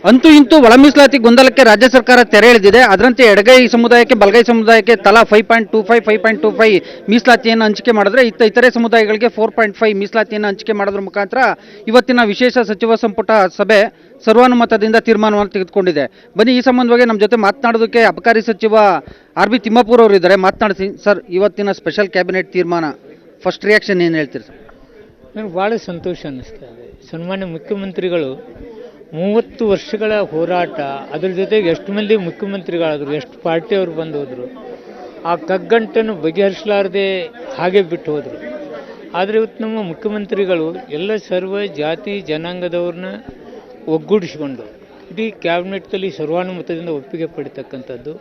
ಅಂತೂ ಇಂತೂ ಒಳ ಮೀಸಲಾತಿ ಗೊಂದಲಕ್ಕೆ ರಾಜ್ಯ ಸರ್ಕಾರ ತೆರೆ ಎಳೆದಿದೆ. ಅದರಂತೆ ಎಡಗೈ ಸಮುದಾಯಕ್ಕೆ ಬಲಗೈ ಸಮುದಾಯಕ್ಕೆ ತಲಾ 5.25 ಮೀಸಲಾತಿಯನ್ನು ಹಂಚಿಕೆ ಮಾಡಿದ್ರೆ ಇತರೆ ಸಮುದಾಯಗಳಿಗೆ 4.5 ಮೀಸಲಾತಿಯನ್ನು ಹಂಚಿಕೆ ಮಾಡೋದ್ರ ಮುಖಾಂತರ ಇವತ್ತಿನ ವಿಶೇಷ ಸಚಿವ ಸಂಪುಟ ಸಭೆ ಸರ್ವಾನುಮತದಿಂದ ತೀರ್ಮಾನವನ್ನು ತೆಗೆದುಕೊಂಡಿದೆ. ಬನ್ನಿ ಈ ಸಂಬಂಧವಾಗಿ ನಮ್ಮ ಜೊತೆ ಮಾತನಾಡೋದಕ್ಕೆ ಅಬಕಾರಿ ಸಚಿವ ಆರ್ ಬಿ ತಿಮ್ಮಾಪುರ್ ಅವರು ಇದ್ದಾರೆ. ಮಾತನಾಡ್ತೀನಿ ಸರ್. ಇವತ್ತಿನ ಸ್ಪೆಷಲ್ ಕ್ಯಾಬಿನೆಟ್ ತೀರ್ಮಾನ ಫಸ್ಟ್ ರಿಯಾಕ್ಷನ್ ಏನು ಹೇಳ್ತೀರಿ ಸರ್? ನನಗೆ ಭಾಳ ಸಂತೋಷ ಅನ್ನಿಸ್ತಾ ಇದೆ. ಸನ್ಮಾನ್ಯ ಮುಖ್ಯಮಂತ್ರಿಗಳು 30 ವರ್ಷಗಳ ಹೋರಾಟ, ಅದ್ರ ಜೊತೆಗೆ ಎಷ್ಟು ಮಂದಿ ಮುಖ್ಯಮಂತ್ರಿಗಳಾದರು, ಎಷ್ಟು ಪಾರ್ಟಿಯವರು ಬಂದು ಹೋದರು, ಆ ಕಗ್ಗಂಟನ್ನು ಬಗೆಹರಿಸಲಾರದೆ ಹಾಗೆ ಬಿಟ್ಟು ಹೋದರು. ಆದರೆ ಇವತ್ತು ನಮ್ಮ ಮುಖ್ಯಮಂತ್ರಿಗಳು ಎಲ್ಲ ಸರ್ವ ಜಾತಿ ಜನಾಂಗದವ್ರನ್ನ ಒಗ್ಗೂಡಿಸಿಕೊಂಡು ಇಡೀ ಕ್ಯಾಬಿನೆಟ್ನಲ್ಲಿ ಸರ್ವಾನುಮತದಿಂದ ಒಪ್ಪಿಗೆ ಪಡಿತಕ್ಕಂಥದ್ದು.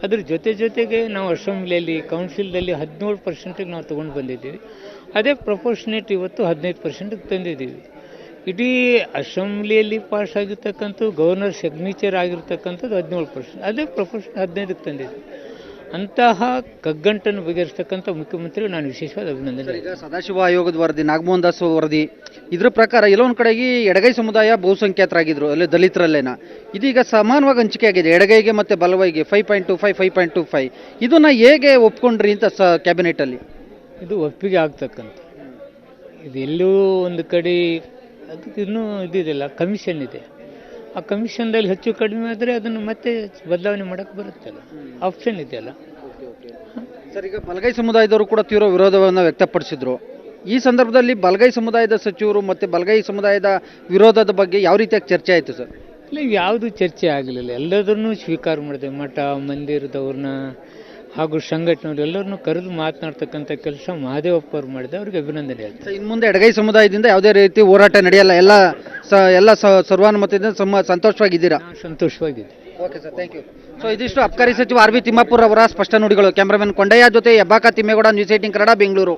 ಅದ್ರ ಜೊತೆಗೆ ನಾವು ಅಸೆಂಬ್ಲಿಯಲ್ಲಿ ಕೌನ್ಸಿಲ್ದಲ್ಲಿ 17% ನಾವು ತೊಗೊಂಡು ಬಂದಿದ್ದೀವಿ. ಅದೇ ಪ್ರಪೋರ್ಷನೇಟ್ ಇವತ್ತು 15% ತಂದಿದ್ದೀವಿ. ಇಡೀ ಅಸೆಂಬ್ಲಿಯಲ್ಲಿ ಪಾಸ್ ಆಗಿರ್ತಕ್ಕಂಥ ಗವರ್ನರ್ ಸಿಗ್ನೇಚರ್ ಆಗಿರ್ತಕ್ಕಂಥದ್ದು 17%, ಅದೇ ಪ್ರಪೋರ್ಷನ್ 15ಕ್ಕೆ ತಂದಿದ್ದೀವಿ. ಅಂತಹ ಕಗ್ಗಂಟನ್ನು ಬಗೆಹರಿಸ್ತಕ್ಕಂಥ ಮುಖ್ಯಮಂತ್ರಿಗಳು ನಾನು ವಿಶೇಷವಾದ ಅಭಿನಂದನೆ. ಈಗ ಸದಾಶಿವ ಆಯೋಗದ ವರದಿ, ನಾಗಮೋಹನ್ ದಾಸ್ ವರದಿ, ಇದ್ರ ಪ್ರಕಾರ ಎಲ್ಲೊಂದು ಕಡೆಗೆ ಎಡಗೈ ಸಮುದಾಯ ಬಹುಸಂಖ್ಯಾತರಾಗಿದ್ರು, ಅಲ್ಲೇ ದಲಿತರಲ್ಲೇನ. ಇದೀಗ ಸಮಾನವಾಗಿ ಹಂಚಿಕೆ ಆಗಿದೆ ಎಡಗೈಗೆ ಮತ್ತು ಬಲಗೈಗೆ 5.25. ಇದನ್ನ ಹೇಗೆ ಒಪ್ಕೊಂಡ್ರಿ ಅಂತ ಕ್ಯಾಬಿನೆಟಲ್ಲಿ? ಇದು ಒಪ್ಪಿಗೆ ಆಗ್ತಕ್ಕಂಥ, ಇದೆಲ್ಲೂ ಒಂದು ಕಡೆ ಅದಕ್ಕೆ ಇನ್ನೂ ಇದಿದೆಯಲ್ಲ, ಕಮಿಷನ್ ಇದೆ. ಆ ಕಮಿಷನ್ದಲ್ಲಿ ಹೆಚ್ಚು ಕಡಿಮೆ ಆದರೆ ಅದನ್ನು ಮತ್ತೆ ಬದಲಾವಣೆ ಮಾಡೋಕ್ಕೆ ಬರುತ್ತಲ್ಲ, ಆಪ್ಷನ್ ಇದೆಯಲ್ಲ. ಸರ್, ಈಗ ಬಲಗೈ ಸಮುದಾಯದವರು ಕೂಡ ತೀವ್ರ ವಿರೋಧವನ್ನು ವ್ಯಕ್ತಪಡಿಸಿದ್ರು. ಈ ಸಂದರ್ಭದಲ್ಲಿ ಬಲಗೈ ಸಮುದಾಯದ ಸಚಿವರು ಮತ್ತು ಬಲಗೈ ಸಮುದಾಯದ ವಿರೋಧದ ಬಗ್ಗೆ ಯಾವ ರೀತಿಯಾಗಿ ಚರ್ಚೆ ಆಯಿತು ಸರ್? ಇಲ್ಲ, ಯಾವುದು ಚರ್ಚೆ ಆಗಲಿಲ್ಲ. ಎಲ್ಲದನ್ನೂ ಸ್ವೀಕಾರ ಮಾಡಿದೆ. ಮಠ ಮಂದಿರದವ್ರನ್ನ ಹಾಗೂ ಸಂಘಟನೆಯವರು ಎಲ್ಲರನ್ನೂ ಕರೆದು ಮಾತನಾಡ್ತಕ್ಕಂಥ ಕೆಲಸ ಮಹದೇವಪ್ಪ ಅವರು ಮಾಡಿದೆ. ಅವ್ರಿಗೆ ಅಭಿನಂದನೆ ಹೇಳ್ತಾರೆ. ಇನ್ನು ಮುಂದೆ ಎಡಗೈ ಸಮುದಾಯದಿಂದ ಯಾವುದೇ ರೀತಿ ಹೋರಾಟ ನಡೆಯಲ್ಲ, ಎಲ್ಲ ಸರ್ವಾನುಮತದಿಂದ ಸಂತೋಷವಾಗಿದ್ದೀರಾ? ಸಂತೋಷವಾಗಿದೆ. Okay sir, thank you. So ಇದಿಷ್ಟು ಅಬಕಾರಿ ಸಚಿವ ಆರ್ ಬಿ ತಿಮ್ಮಾಪುರ್ ಅವರ ಸ್ಪಷ್ಟ ನುಡಿಗಳು. ಕ್ಯಾಮ್ರಾಮನ್ ಕೊಂಡಯ್ಯ ಜೊತೆ ಹೆಬ್ಬಾಕ ತಿಮ್ಮೇಗೌಡ, ನ್ಯೂಸ್ 18 ಕನ್ನಡ, ಬೆಂಗಳೂರು.